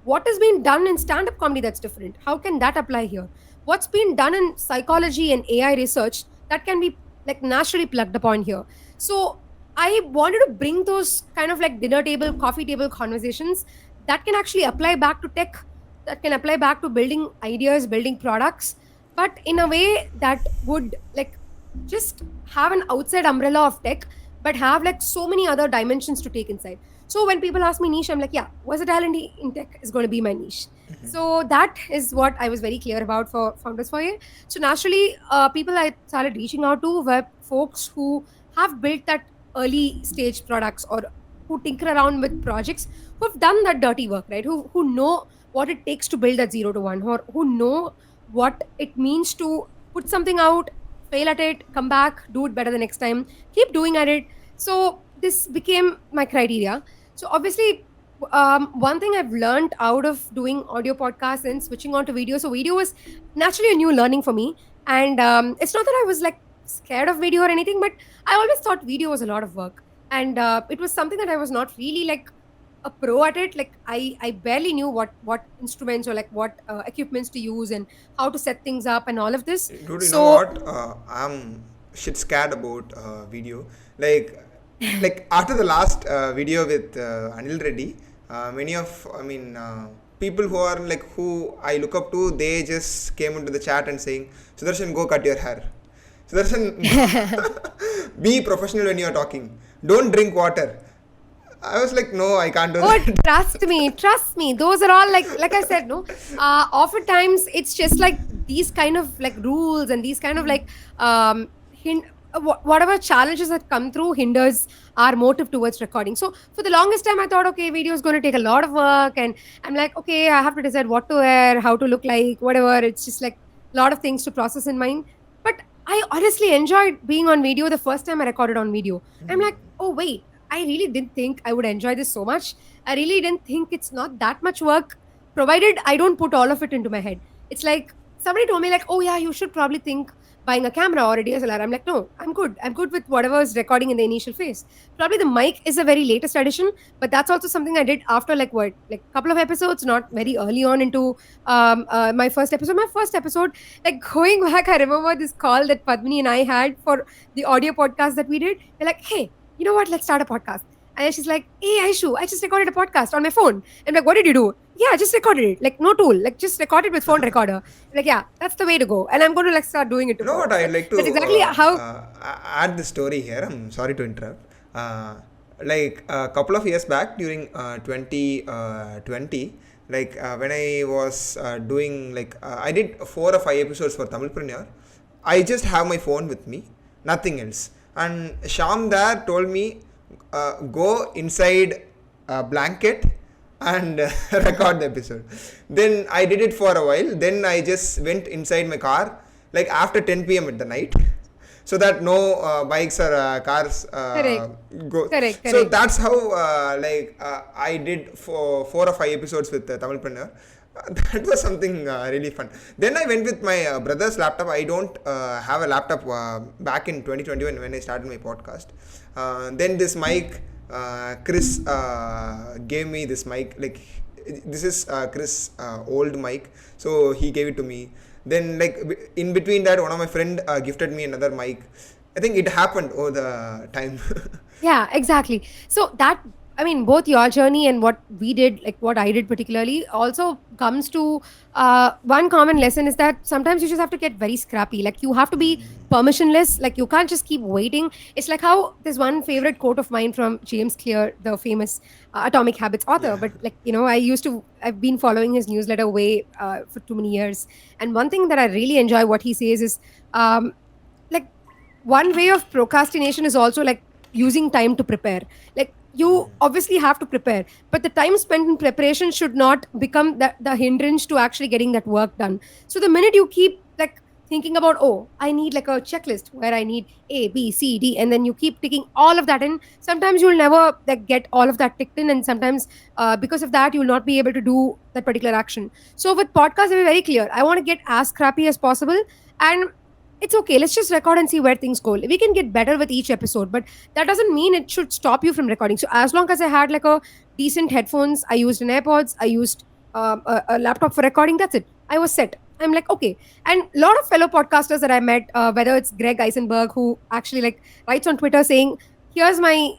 what has been done in stand-up comedy, that's different? How can that apply here? What's been done in psychology and AI research that can be like naturally plugged upon here? So I wanted to bring those kind of like dinner table, coffee table conversations that can actually apply back to tech, that can apply back to building ideas, building products, but in a way that would like just have an outside umbrella of tech, but have like so many other dimensions to take inside. So when people ask me niche, I'm like, yeah, versatility in tech is going to be my niche. So that is what I was very clear about for Founders Foyer. So naturally, people I started reaching out to were folks who have built that early stage products or who tinker around with projects, who have done that dirty work, right? Who know what it takes to build that 0 to 1, or who know what it means to put something out, fail at it, come back, do it better the next time, keep doing at it. So this became my criteria. So obviously, one thing I've learned out of doing audio podcasts and switching on to video. So video was naturally a new learning for me, and it's not that I was like scared of video or anything, but I always thought video was a lot of work, and it was something that I was not really like a pro at it. Like I barely knew what instruments or like what equipments to use and how to set things up and all of this. Dude, you know So what? I'm shit scared about video. Like, like after the last video with Anil Reddy, many of, I mean, people who are like who I look up to, they just came into the chat and saying, Sudarshan, go cut your hair. Sudarshan, be professional when you are talking. Don't drink water. I was like, no, I can't do oh, that. trust me. Those are all like I said, no. Oftentimes it's just like these kind of like rules and these kind of like whatever challenges that come through hinders our motive towards recording. So for the longest time, I thought, okay, video is going to take a lot of work, and I'm like, okay, I have to decide what to wear, how to look like, whatever. It's just like a lot of things to process in mind. But I honestly enjoyed being on video the first time I recorded on video. I'm like, oh wait, I really didn't think I would enjoy this so much. I really didn't think it's not that much work, provided I don't put all of it into my head. It's like somebody told me, like, oh yeah, you should probably think buying a camera or a DSLR. I'm like, no, I'm good. I'm good with whatever is recording in the initial phase. Probably the mic is a very latest addition, but that's also something I did after like what, like a couple of episodes, not very early on into my first episode. My first episode, like going back, I remember this call that Padmini and I had for the audio podcast that we did. We're like, hey, you know what? Let's start a podcast. And then she's like, hey, Aishu, I just recorded a podcast on my phone. I'm like, what did you do? Yeah, I just recorded it. Like, no tool. Like, just record it with phone recorder. I'm like, yeah, that's the way to go. And I'm going to like start doing it You know what? tomorrow. I'd like to That's exactly how. add the story here. I'm sorry to interrupt. Like a couple of years back during 2020, like when I was doing like I did 4 or 5 episodes for Tamilpreneur. I just have my phone with me, nothing else. And Sham there told me, go inside a blanket and record the episode. Then I did it for a while. Then I just went inside my car, like after 10 p.m. at the night, so that no bikes or cars Correct. go. Correct. So Correct. that's how I did for 4 or 5 episodes with Tamilpreneur. That was something really fun. Then I went with my brother's laptop. I don't have a laptop back in 2021 when I started my podcast. Then this mic, Chris gave me this mic. Like this is Chris' old mic, so he gave it to me. Then like in between that, one of my friend gifted me another mic. I think it happened over the time. Yeah, exactly. So that I mean, both your journey and what we did, like what I did particularly, also comes to one common lesson is that sometimes you just have to get very scrappy. Like you have to be permissionless. Like you can't just keep waiting. It's like how there's one favorite quote of mine from James Clear, the famous Atomic Habits author. Yeah. But like I've been following his newsletter way for too many years. And one thing that I really enjoy what he says is um, like one way of procrastination is also like using time to prepare. Like you obviously have to prepare, but the time spent in preparation should not become the hindrance to actually getting that work done. So the minute you keep like thinking about, oh, I need like a checklist where I need A, B, C, D, and then you keep ticking all of that in, sometimes you'll never like get all of that ticked in, and sometimes because of that you'll not be able to do that particular action. So with podcasts, I'm very clear. I want to get as scrappy as possible, and it's okay. Let's just record and see where things go. We can get better with each episode, but that doesn't mean it should stop you from recording. So as long as I had like a decent headphones, I used an AirPods, I used a laptop for recording. That's it. I was set. I'm like okay. And a lot of fellow podcasters that I met, whether it's Greg Eisenberg, who actually like writes on Twitter saying, "Here's my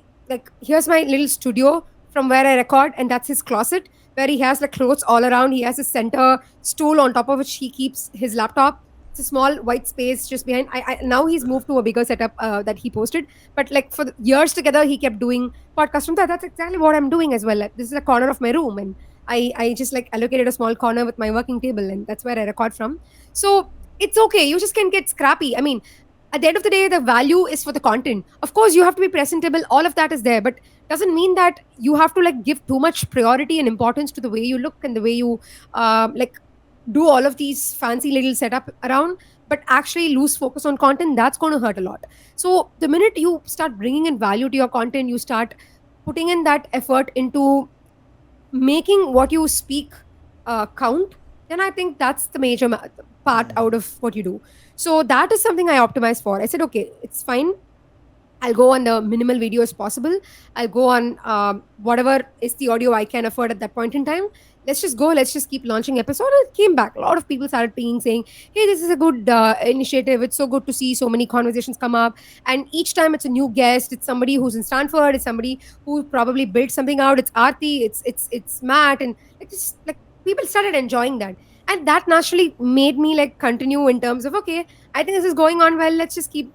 here's my little studio from where I record, and that's his closet." Where he has like clothes all around. He has a center stool on top of which he keeps his laptop. It's a small white space just behind. Now he's moved to a bigger setup that he posted, but like for years together he kept doing podcasts from that. That's exactly what I'm doing as well. Like, this is a corner of my room, and I just like allocated a small corner with my working table, and that's where I record from. So it's okay. You just can get scrappy. I mean, at the end of the day, the value is for the content. Of course, you have to be presentable. All of that is there, but doesn't mean that you have to like give too much priority and importance to the way you look and the way you like do all of these fancy little setup around, but actually lose focus on content. That's going to hurt a lot. So the minute you start bringing in value to your content, you start putting in that effort into making what you speak count, then I think that's the major part out of what you do. So that is something I optimize for. I said okay, it's fine. I'll go on the minimal video as possible. I'll go on whatever is the audio I can afford at that point in time. Let's just go. Let's just keep launching episode. It came back. A lot of people started pinging saying, "Hey, this is a good initiative. It's so good to see so many conversations come up." And each time it's a new guest. It's somebody who's in Stanford. It's somebody who probably built something out. It's Aarti. It's Matt, and it's just like people started enjoying that. And that naturally made me like continue in terms of okay, I think this is going on well. Let's just keep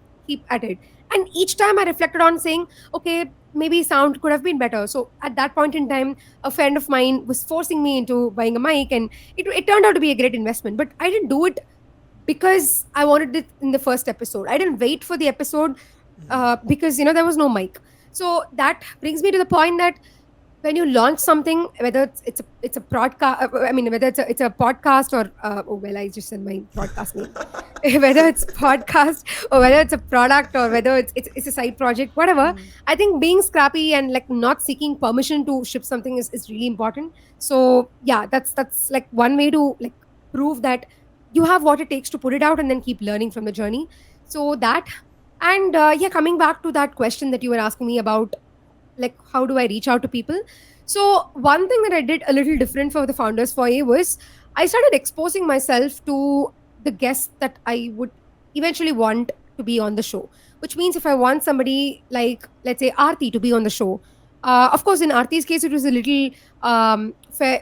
at it. And each time I reflected on saying, okay, maybe sound could have been better. So at that point in time, a friend of mine was forcing me into buying a mic, and it turned out to be a great investment. But I didn't do it because I wanted it in the first episode. I didn't wait for the episode because there was no mic. So that brings me to the point that when you launch something, whether it's a podcast, I mean, whether it's a podcast or oh well, I just said my podcast name. Whether it's podcast or whether it's a product or whether it's a side project, whatever. I think being scrappy and like not seeking permission to ship something is really important. So yeah, that's like one way to like prove that you have what it takes to put it out and then keep learning from the journey. So that, and yeah, coming back to that question that you were asking me about, like how do I reach out to people. So one thing that I did a little different for the founders foyer was I started exposing myself to the guests that I would eventually want to be on the show, which means if I want somebody like let's say Aarti to be on the show, of course in Aarti's case it was a little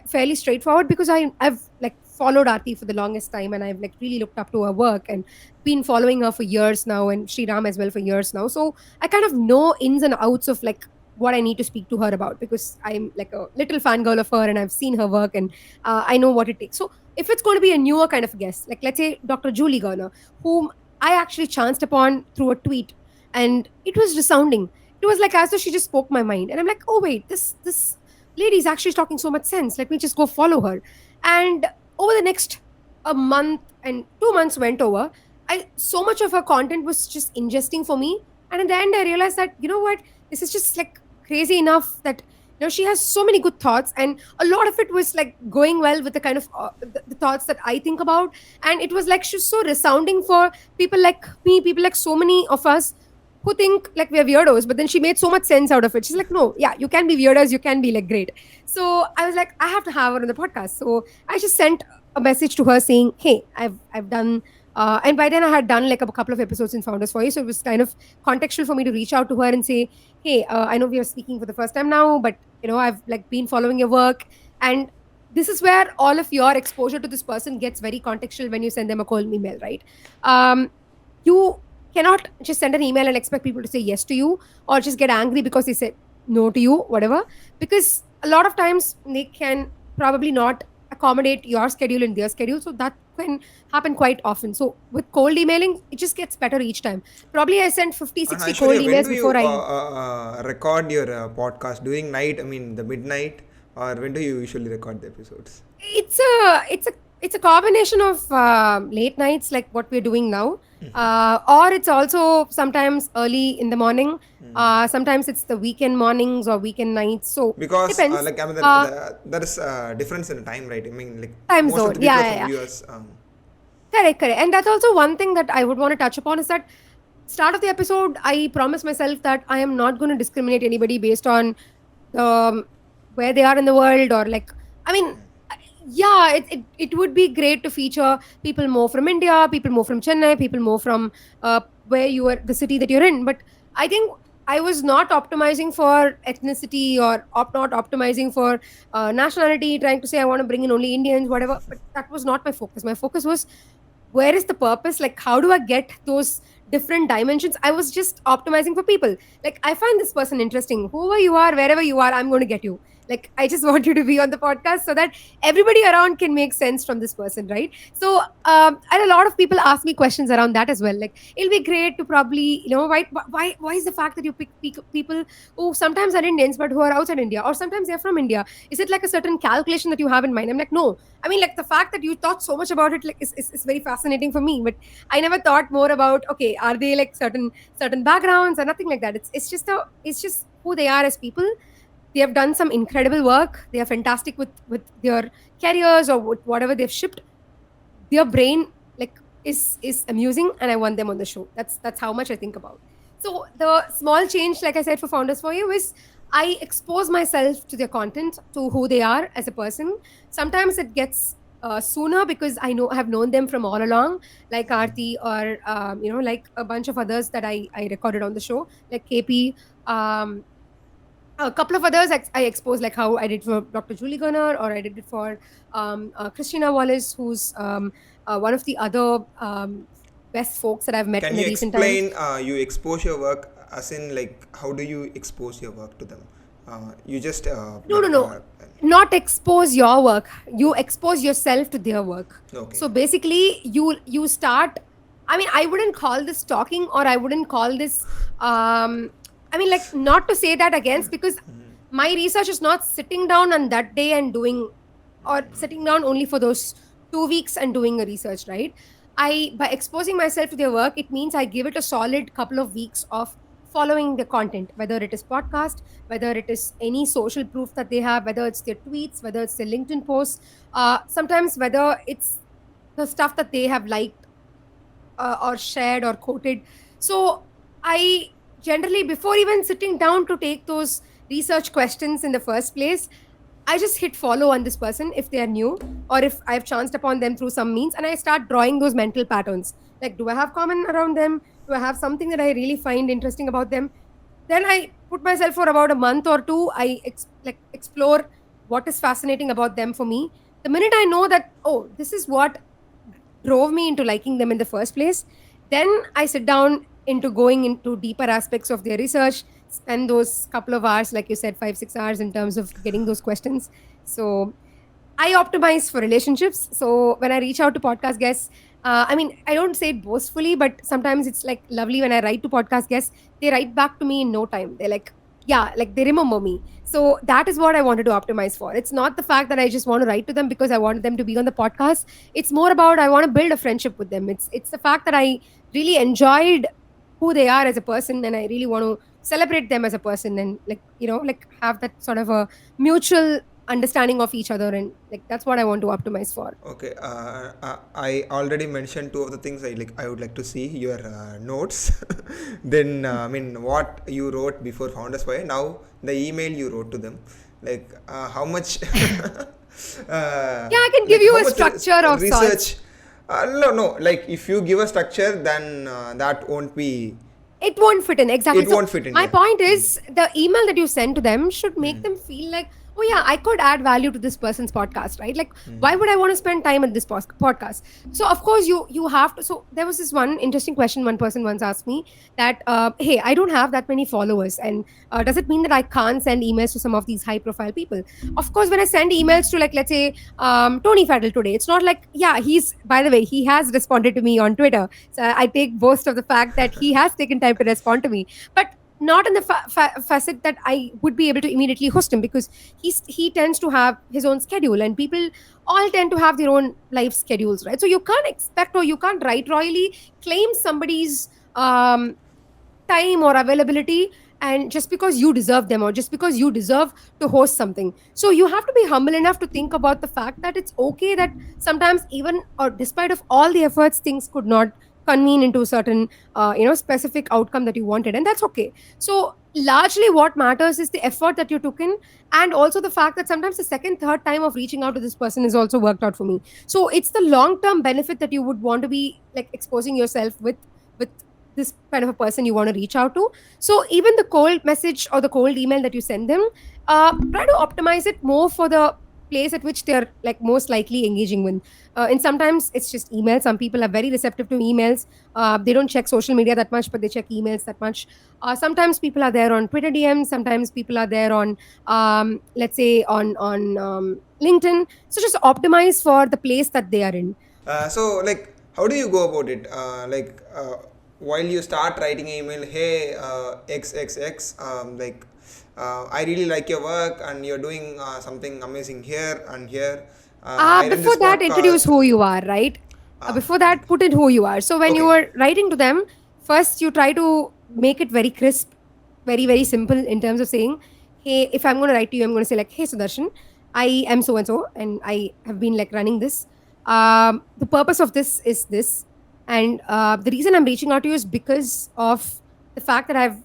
fairly straightforward because I've like followed Aarti for the longest time, and I've like really looked up to her work and been following her for years now, and Sriram as well for years now. So I kind of know ins and outs of like what I need to speak to her about because I'm like a little fangirl of her and I've seen her work, and I know what it takes. So if it's going to be a newer kind of guest, like let's say Dr. Julie Garner, whom I actually chanced upon through a tweet, and it was resounding. It was like as though she just spoke my mind, and I'm like, oh wait, this lady is actually talking so much sense. Let me just go follow her. And over the next a month and 2 months went over, I so much of her content was just ingesting for me, and in the end, I realized that you know what, this is just like crazy enough that she has so many good thoughts, and a lot of it was like going well with the kind of the thoughts that I think about, and it was like she's so resounding for people like me, people like so many of us who think like we're weirdos, but then she made so much sense out of it. She's like, no, yeah, you can be weirdos, you can be like great. So I was like, I have to have her on the podcast. So I just sent a message to her saying, hey, I've done and by then I had done like a couple of episodes in Founders Foyer, so it was kind of contextual for me to reach out to her and say, hey, I know we are speaking for the first time now, but I've like been following your work, and this is where all of your exposure to this person gets very contextual when you send them a cold email, right? You cannot just send an email and expect people to say yes to you, or just get angry because they said no to you, whatever, because a lot of times they can probably not accommodate your schedule in their schedule, so that can happen quite often. So with cold emailing, it just gets better each time. Probably I sent 50, And 60 cold Aishwarya, when emails do you before I. record your podcast? During night, I mean the midnight, or when do you usually record the episodes? It's a combination of late nights like what we're doing now, or it's also sometimes early in the morning. Sometimes it's the weekend mornings or weekend nights, so Because depends. like I mean there is a difference in time, right? I mean like Time most of zone, the people yeah, are yeah, from yeah. US. Correct, correct. And that's also one thing that I would want to touch upon is that start of the episode, I promised myself that I am not going to discriminate anybody based on um, where they are in the world, or like, I mean, yeah, it would be great to feature people more from India, people more from Chennai, people more from where you are, the city that you're in. But I think I was not optimizing for ethnicity, or not optimizing for nationality, trying to say I want to bring in only Indians, whatever. But that was not my focus. My focus was, where is the purpose? Like, how do I get those different dimensions? I was just optimizing for people. Like, I find this person interesting. Whoever you are, wherever you are, I'm going to get you. Like, I just want you to be on the podcast so that everybody around can make sense from this person, right? So, and a lot of people ask me questions around that as well. Like, it'll be great to probably, why is the fact that you pick people who sometimes are Indians but who are outside India, or sometimes they're from India? Is it like a certain calculation that you have in mind? I'm like, no. I mean, like, the fact that you thought so much about it, like, is very fascinating for me. But I never thought more about, okay, are they like certain backgrounds or nothing like that. It's just who they are as people. They have done some incredible work. They are fantastic with their careers, or with whatever they've shipped. Their brain, like, is amusing, and I want them on the show. That's how much I think about. So the small change, like I said, for Founders for You is, I expose myself to their content, to who they are as a person. Sometimes it gets sooner because I have known them from all along, like Aarti, or like a bunch of others that I recorded on the show, like KP. A couple of others I exposed, like how I did for Dr. Julie Garner, or I did it for Christina Wallace, who's one of the other best folks that I've met Can in you the recent times. explain you expose your work as in like how do you expose your work to them? You just No, no, no. Not expose your work. You expose yourself to their work. okay. So basically, you start. I mean, I wouldn't call this talking, or I wouldn't call this. I mean, like, not to say that against, because my research is not sitting down on that day and doing, or sitting down only for those 2 weeks and doing a research, right? By exposing myself to their work, it means I give it a solid couple of weeks of following the content, whether it is podcast, whether it is any social proof that they have, whether it's their tweets, whether it's their LinkedIn posts, sometimes whether it's the stuff that they have liked, or shared or quoted. So I generally, before even sitting down to take those research questions in the first place, I just hit follow on this person if they are new, or if I've chanced upon them through some means, and I start drawing those mental patterns. Like, do I have common around them? Do I have something that I really find interesting about them? Then I put myself for about a month or two. Like, explore what is fascinating about them for me. The minute I know that, oh, this is what drove me into liking them in the first place, then I sit down into going into deeper aspects of their research, spend those couple of hours, like you said, 5 6 hours, in terms of getting those questions. So I optimize for relationships. So when I reach out to podcast guests, I mean, I don't say it boastfully, but sometimes it's like lovely when I write to podcast guests, they write back to me in no time. They're like, yeah, like they remember me. So that is what I wanted to optimize for. It's not the fact that I just want to write to them because I want them to be on the podcast. It's more about, I want to build a friendship with them. It's the fact that I really enjoyed who they are as a person, and I really want to celebrate them as a person, and like, like, have that sort of a mutual understanding of each other, and like, that's what I want to optimize for. Okay, I already mentioned two of the things I like. I would like to see your notes. Then I mean, what you wrote before Founders Foyer. Now the email you wrote to them, like how much? Yeah, I can give Like you how a much structure of sorts. research? No, no. Like if you give a structure, then that won't be it won't fit in. Exactly. It So won't fit in. my Yeah. point is the email that you send to them should make them feel like, oh yeah, I could add value to this person's podcast, right? Like, why would I want to spend time at this podcast? So of course you have to. So there was this one interesting question one person once asked me that, hey, I don't have that many followers, and does it mean that I can't send emails to some of these high profile people? Of course, when I send emails to, like, let's say Tony Faddle today, it's not like, yeah, he's, by the way, he has responded to me on Twitter, so I take boast of the fact that he has taken time to respond to me, but not in the facet that I would be able to immediately host him, because he tends to have his own schedule, and people all tend to have their own life schedules, right? So you can't expect, or you can't right royally claim somebody's time or availability, and just because you deserve them, or just because you deserve to host something. So you have to be humble enough to think about the fact that it's okay that sometimes, even or despite of all the efforts, things could not convene into a certain specific outcome that you wanted, and that's okay. So largely what matters is the effort that you took in, and also the fact that sometimes the second third time of reaching out to this person is also worked out for me. So it's the long term benefit that you would want to be like exposing yourself with this kind of a person you want to reach out to. So even the cold message or the cold email that you send them, try to optimize it more for the place at which they're like most likely engaging with. And sometimes it's just email. Some people are very receptive to emails. They don't check social media that much, but they check emails that much. Sometimes people are there on Twitter DMs. Sometimes people are there on, let's say, on LinkedIn. So just optimize for the place that they are in. So like, how do you go about it? While you start writing email, hey, XXX, I really like your work, and you're doing something amazing here and here. I run Before this that, introduce podcast. who you are, right? Before that, put in who you are. So when you Okay. are writing to them, first you try to make it very crisp, very, very simple in terms of saying, hey, if I'm going to write to you, I'm going to say like, hey, Sudarshan, I am so and so, and I have been like running this. The purpose of this is this. And the reason I'm reaching out to you is because of the fact that I've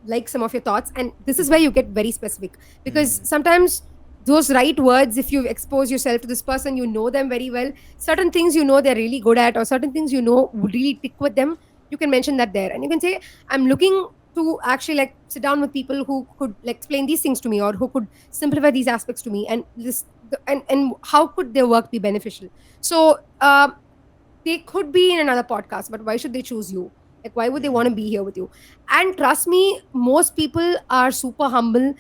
like some of your thoughts. And this is where you get very specific, because sometimes those right words, if you expose yourself to this person, you know them very well, certain things you know they're really good at, or certain things you know would really tick with them, you can mention that there, and you can say, I'm looking to actually like sit down with people who could like explain these things to me, or who could simplify these aspects to me, and and how could their work be beneficial. So they could be in another podcast, but why should they choose you? Like, why would they want to be here with you? And trust me, most people are super humble.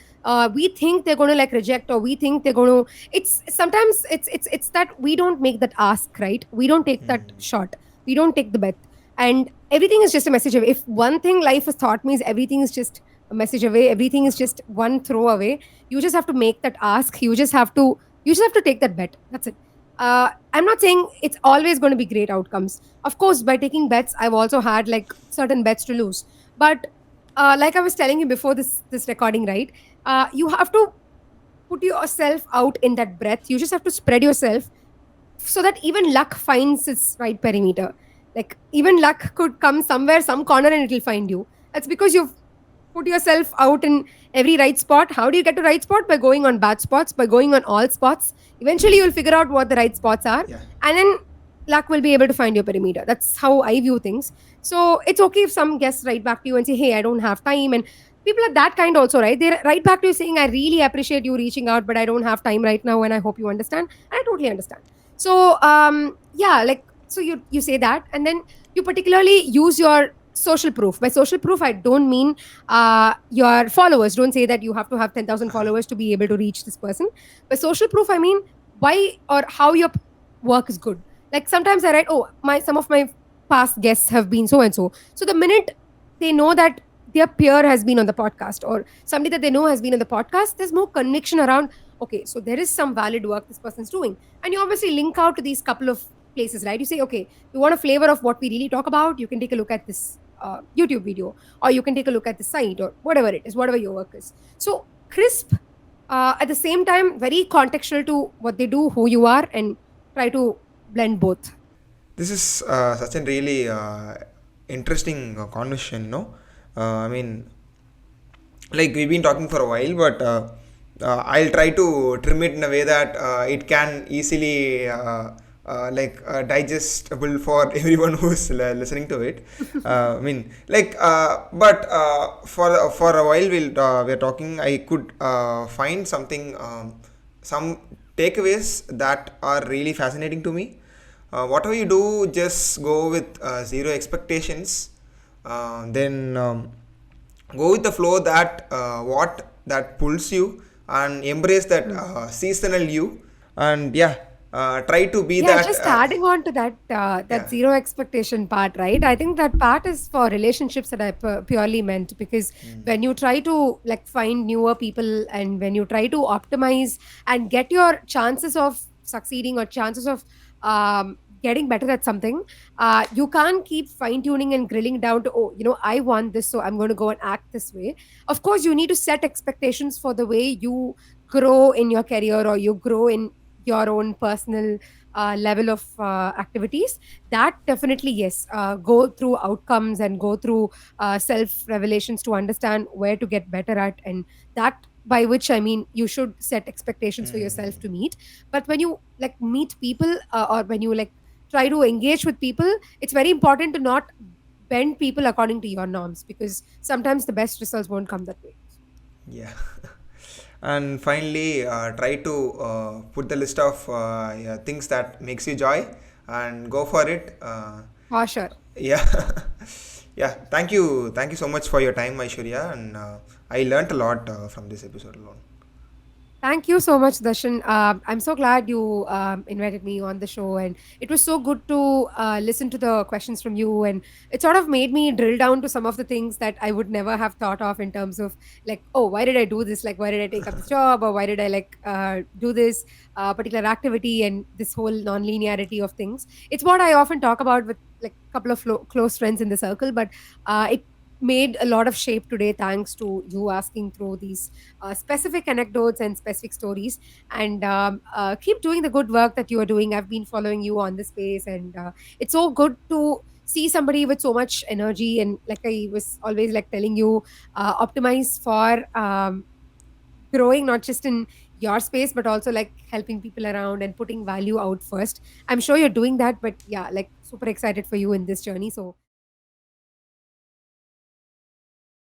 We think they're going to like reject, or we think they're going to. It's sometimes it's that we don't make that ask, right? We don't take that shot. We don't take the bet, and everything is just a message away. If one thing life has taught me is everything is just a message away. Everything is just one throw away. You just have to make that ask. You just have to take that bet. That's it. I'm not saying it's always going to be great outcomes. Of course, by taking bets, I've also had like certain bets to lose. But like I was telling you before this recording, right? You have to put yourself out in that breath. You just have to spread yourself so that even luck finds its right perimeter. Like even luck could come somewhere, some corner, and it'll find you. That's because you've put yourself out in every right spot. How do you get to right spot? By going on bad spots, by going on all spots. Eventually you'll figure out what the right spots are, Yeah. and then luck will be able to find your perimeter. That's how I view things. So it's okay if some guests write back to you and say, hey, I don't have time. And people are that kind also, right? They write back to you saying, I really appreciate you reaching out, but I don't have time right now, and I hope you understand. And I totally understand. So yeah, like, so you say that, and then you particularly use your social proof. By social proof, I don't mean your followers. Don't say that you have to have 10,000 followers to be able to reach this person. By social proof, I mean why or how your work is good. Like sometimes I write, oh, some of my past guests have been so and so. So the minute they know that their peer has been on the podcast, or somebody that they know has been on the podcast, there's more conviction around, okay, so there is some valid work this person's doing. And you obviously link out to these couple of places, right? You say, okay, you want a flavor of what we really talk about, you can take a look at this YouTube video, or you can take a look at the site, or whatever it is, whatever your work is. So crisp, at the same time, very contextual to what they do, who you are, and try to blend both. This is such a really interesting conversation, no? I mean, like we've been talking for a while, but I'll try to trim it in a way that it can easily digestible for everyone who's listening to it. I mean, but for a while we're talking, I could find something, some takeaways that are really fascinating to me. Whatever you do, just go with zero expectations. Then go with the flow, that what that pulls you, and embrace that seasonal you. And yeah, try to be Yeah, that. just adding on to that, that Yeah. zero expectation part, right? I think that part is for relationships that I purely meant, because when you try to like find newer people and when you try to optimize and get your chances of succeeding or chances of getting better at something, you can't keep fine tuning and grilling down to, oh, I want this, so I'm going to go and act this way. Of course, you need to set expectations for the way you grow in your career or you grow in your own personal level of activities. That definitely, yes, go through outcomes and go through self revelations to understand where to get better at, and that, by which I mean you should set expectations for yourself to meet. But when you like meet people, or when you like try to engage with people, it's very important to not bend people according to your norms, because sometimes the best results won't come that way. Yeah. And finally, try to put the list of yeah, things that makes you joy, and go for it. For sure. Yeah. Yeah, thank you so much for your time, Aishwarya, and I learnt a lot from this episode alone. Thank you so much, Darshan. I'm so glad you invited me on the show, and it was so good to listen to the questions from you. And it sort of made me drill down to some of the things that I would never have thought of in terms of like, oh, why did I do this? Like, why did I take up this job, or why did I like do this particular activity, and this whole non-linearity of things. It's what I often talk about with like a couple of close friends in the circle, but it made a lot of shape today thanks to you asking through these specific anecdotes and specific stories. And keep doing the good work that you are doing. I've been following you on this space, and it's so good to see somebody with so much energy. And like I was always like telling you, optimize for growing not just in your space, but also like helping people around and putting value out first. I'm sure you're doing that, but yeah, like super excited for you in this journey. So